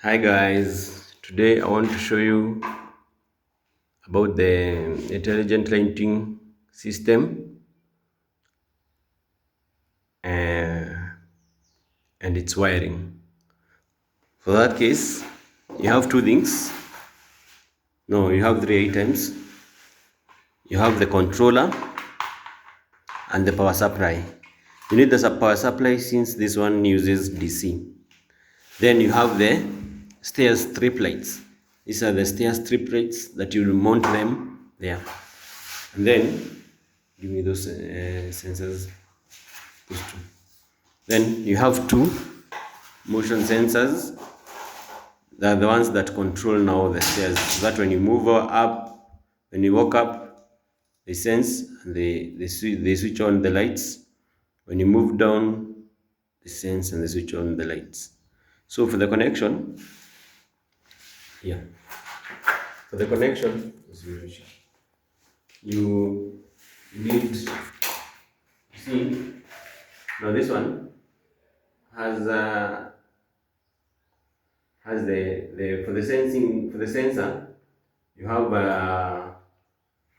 Hi guys, today I want to show you about the intelligent lighting system uh, and its wiring. For that case, you have two things. No, you have three items. You have the controller and the power supply. You need the power supply since this one uses DC. Then you have the stairs strip lights. These are the stairs strip lights that you will mount them there. And then give me those sensors. Those two. Then you have two motion sensors. They are the ones that control now the stairs. So that when you move up, when you walk up, they sense and they switch on the lights. When you move down, they sense and they switch on the lights. So for the connection, yeah, for the connection, you need, see, now this one has the for the sensing, for the sensor you have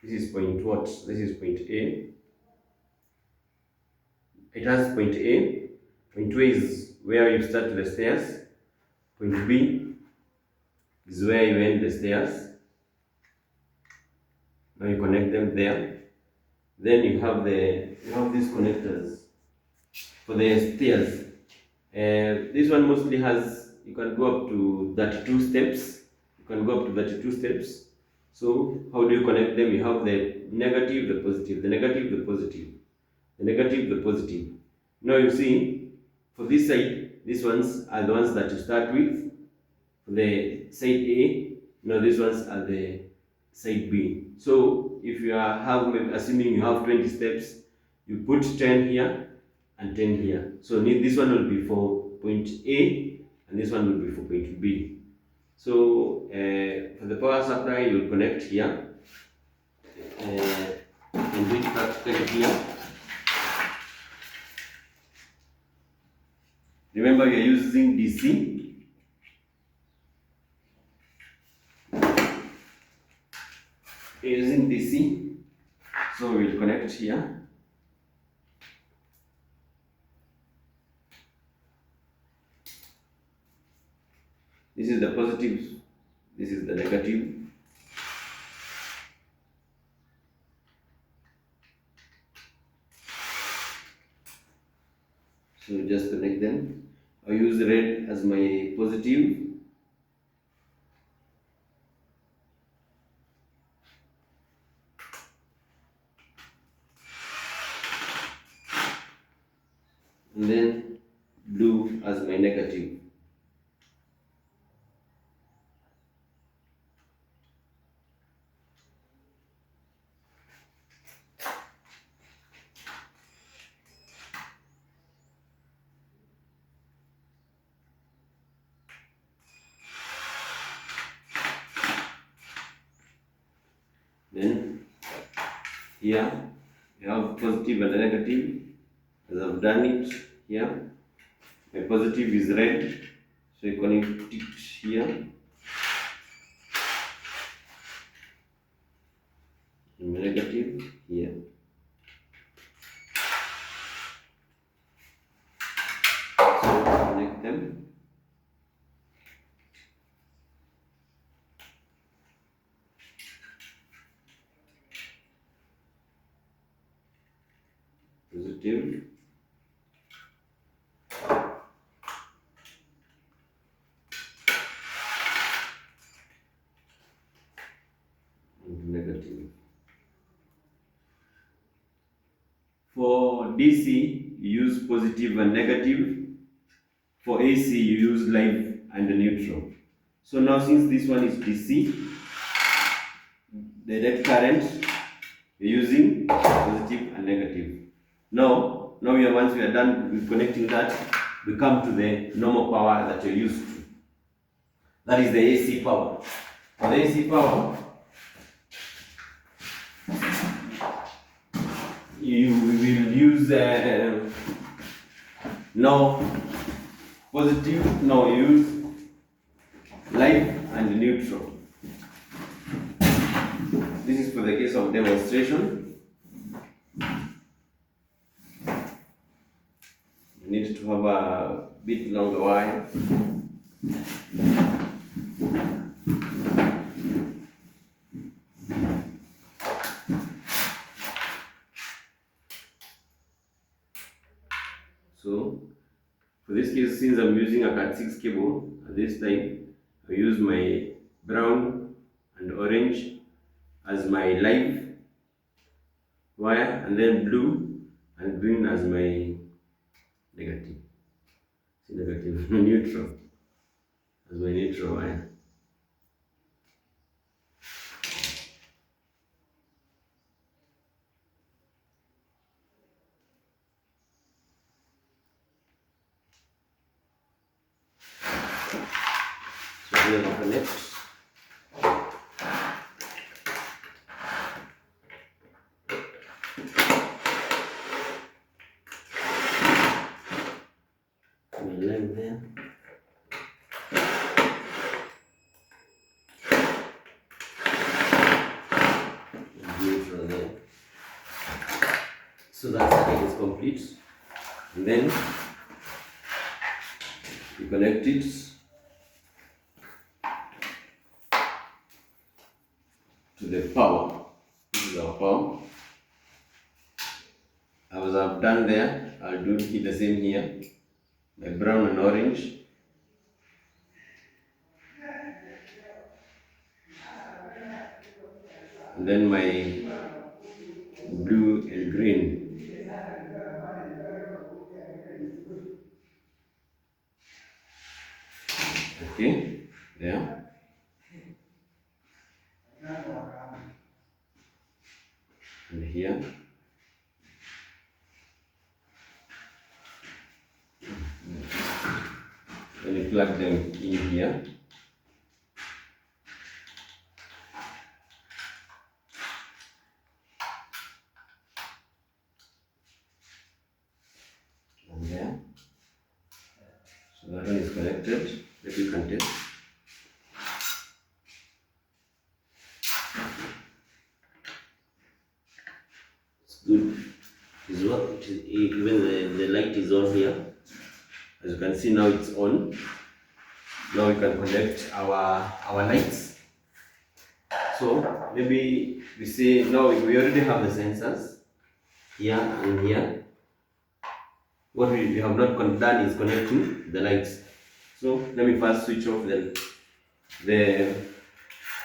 this is point what, this is point A. It has point A. Point A is where you start the stairs. Point B is where you end the stairs. Now you connect them there. Then you have these connectors for the stairs. This one mostly has, you can go up to 32 steps. You can go up to 32 steps. So how do you connect them? You have the negative, the positive, the negative, the positive, the negative, the positive. Now you see, for this side, these ones are the ones that you start with. For the side A, now these ones are the side B. So if you assuming you have 20 steps, you put 10 here and 10 here. So this one will be for point A and this one will be for point B. So for the power supply, you'll connect here and reach practically here. Remember, you're using DC. You're using DC. So we'll connect here. This is the positive, this is the negative. So just connect them. I use red as my positive. And then blue as my negative. Then here you have positive and negative. As I've done it here, my positive is red, so I connect it here. And my negative here. So connect them. Positive. And negative. For DC, you use positive and negative. For AC, you use live and neutral. So now since this one is DC, the direct current, you're using positive and negative. Now once we are done with connecting that, we come to the normal power that you're used to. That is the AC power. For the AC power, you will use no positive, no use neutral. This is for the case of demonstration. You need to have a bit longer wire. So for this case, since I'm using a Cat6 cable at this time, I use my brown and orange as my live wire, and then blue and green as my negative. See, negative neutral as my neutral wire. So here I connect. My line there. Neutral there. So that circuit is complete. And then you connect it to the power. This is our power. As I've done there, I'll do the same here. My brown and orange. And then my blue and green. Okay, there. And here. Then you plug them in here. And there. So that one is connected. Let you can test. It's good. It is what it is, even the light is on here. As you can see now it's on. Now we can connect our lights. So maybe we say now we already have the sensors here and here. What we have not done is connecting the lights. So let me first switch off the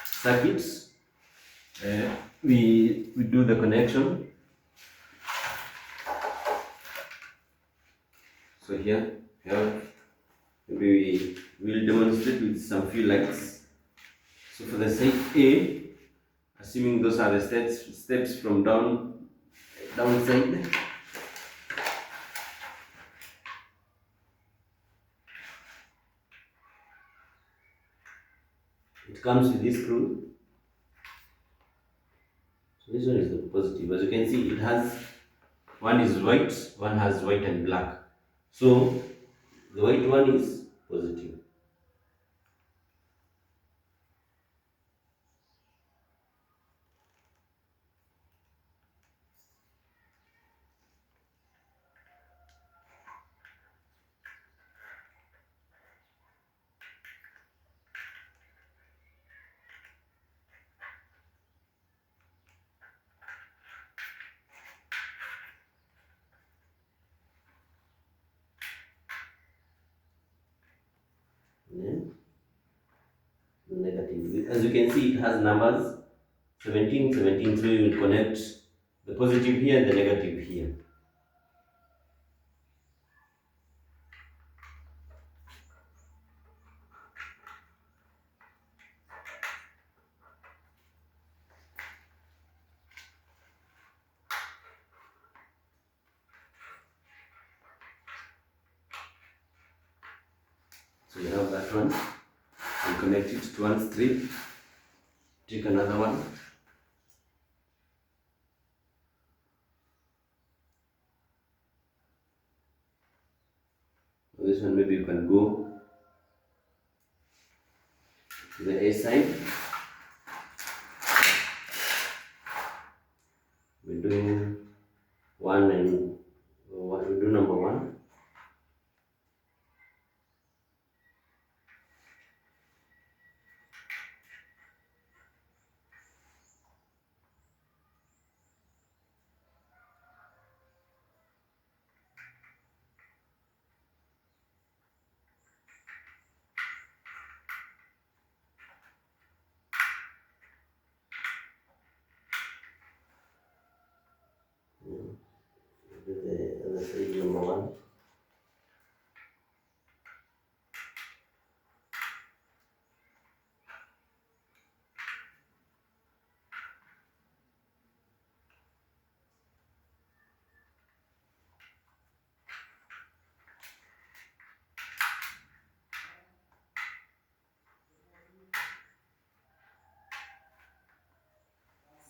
circuits. We do the connection. So here maybe we will demonstrate with some few lights. So for the side A, assuming those are the steps from downside. It comes with this screw. So this one is the positive. As you can see, it has one is white, one has white and black. So the white one is positive. Then the negative. As you can see, it has numbers 17, 17. So you will connect the positive here and the negative here. So you have that one. You connect it to one strip. Take another one. This one maybe you can go The A side, we're doing one and what we do number one. Do the other side number one.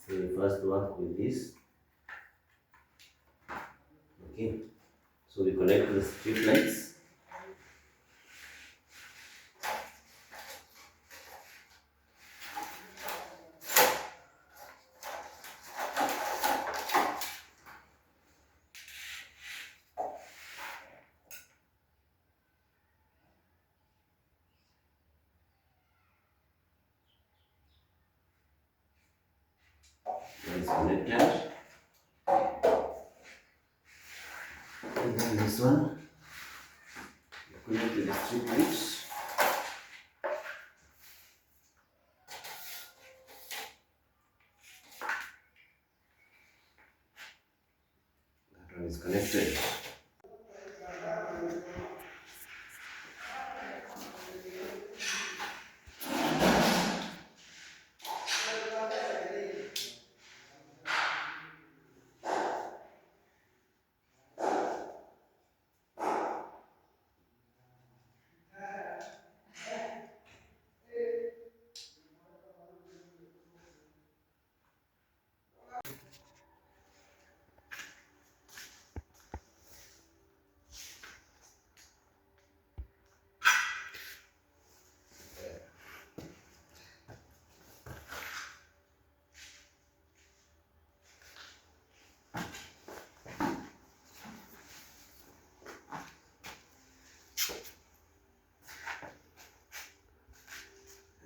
So we first work with this. Okay. So we connect the street lights. That is connected. And then this one, connect to the street lights. That one is connected.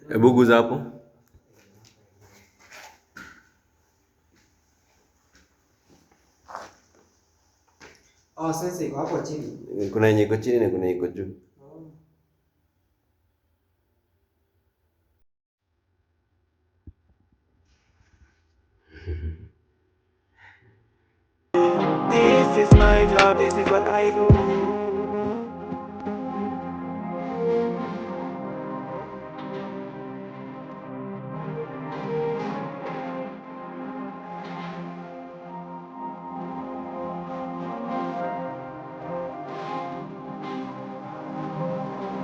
Hebu guza hapo. Oh, sasa iko hapo chini. Kuna yenye iko chini na kuna yenye iko juu. This is my job, this is what I do.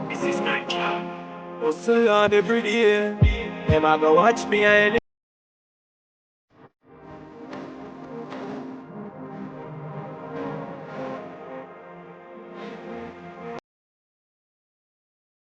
This is my job. Hustle on every day. Never go watch me, I